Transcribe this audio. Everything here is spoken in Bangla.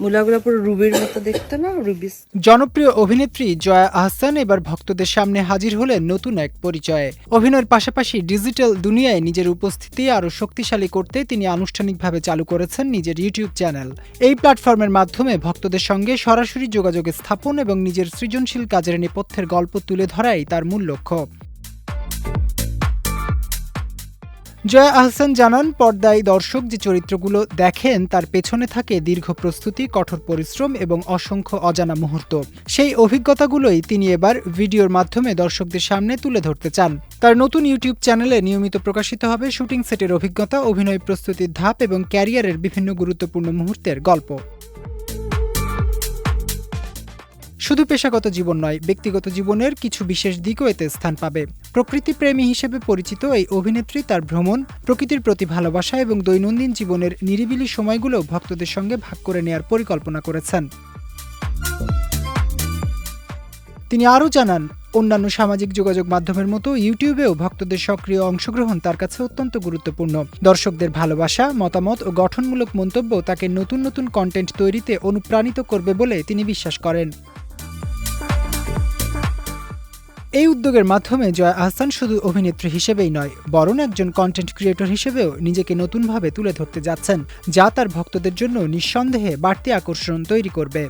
মূলাগুলো পুরো রুবির মতো দেখতে না, রুবি। জনপ্রিয় অভিনেত্রী জয়া আহসান এবার ভক্তদের সামনে হাজির হলেন নতুন এক পরিচয়ে। অভিনয়ের পাশাপাশি ডিজিটাল দুনিয়ায় নিজের উপস্থিতি আরও শক্তিশালী করতে তিনি আনুষ্ঠানিকভাবে চালু করেছেন নিজের ইউটিউব চ্যানেল। এই প্ল্যাটফর্মের মাধ্যমে ভক্তদের সঙ্গে সরাসরি যোগাযোগ স্থাপন এবং নিজের সৃজনশীল কাজের নেপথ্যের গল্প তুলে ধরাই তার মূল লক্ষ্য। জয়া আহসান জানান, পর্দায় দর্শক যে চরিত্রগুলো দেখেন তার পেছনে থাকে দীর্ঘ প্রস্তুতি, কঠোর পরিশ্রম এবং অসংখ্য অজানা মুহূর্ত। সেই অভিজ্ঞতাগুলোই তিনি এবার ভিডিওর মাধ্যমে দর্শকদের সামনে তুলে ধরতে চান। তার নতুন ইউটিউব চ্যানেলে নিয়মিত প্রকাশিত হবে শুটিং সেটের অভিজ্ঞতা, অভিনয় প্রস্তুতির ধাপ এবং ক্যারিয়ারের বিভিন্ন গুরুত্বপূর্ণ মুহূর্তের গল্প। শুধু পেশাগত জীবন নয়, ব্যক্তিগত জীবনের কিছু বিশেষ দিকও এতে স্থান পাবে। প্রকৃতিপ্রেমী হিসেবে পরিচিত এই অভিনেত্রী তার ভ্রমণ, প্রকৃতির প্রতি ভালোবাসা এবং দৈনন্দিন জীবনের নিরিবিলি সময়গুলো ভক্তদের সঙ্গে ভাগ করে নেয়ার পরিকল্পনা করেছেন। তিনি আরও জানান, অন্যান্য সামাজিক যোগাযোগ মাধ্যমের মতো ইউটিউবেও ভক্তদের সক্রিয় অংশগ্রহণ তার কাছে অত্যন্ত গুরুত্বপূর্ণ। দর্শকদের ভালোবাসা, মতামত ও গঠনমূলক মন্তব্য তাকে নতুন নতুন কন্টেন্ট তৈরিতে অনুপ্রাণিত করবে বলে তিনি বিশ্বাস করেন। এই উদ্যোগের মাধ্যমে জয়া আহসান শুধু অভিনেত্রী হিসেবেই নয়, বরং একজন কন্টেন্ট ক্রিয়েটর হিসেবেও নিজেকে নতুনভাবে তুলে ধরতে যাচ্ছেন, যা তার ভক্তদের জন্য নিঃসন্দেহে বাড়তি আকর্ষণ তৈরি করবে।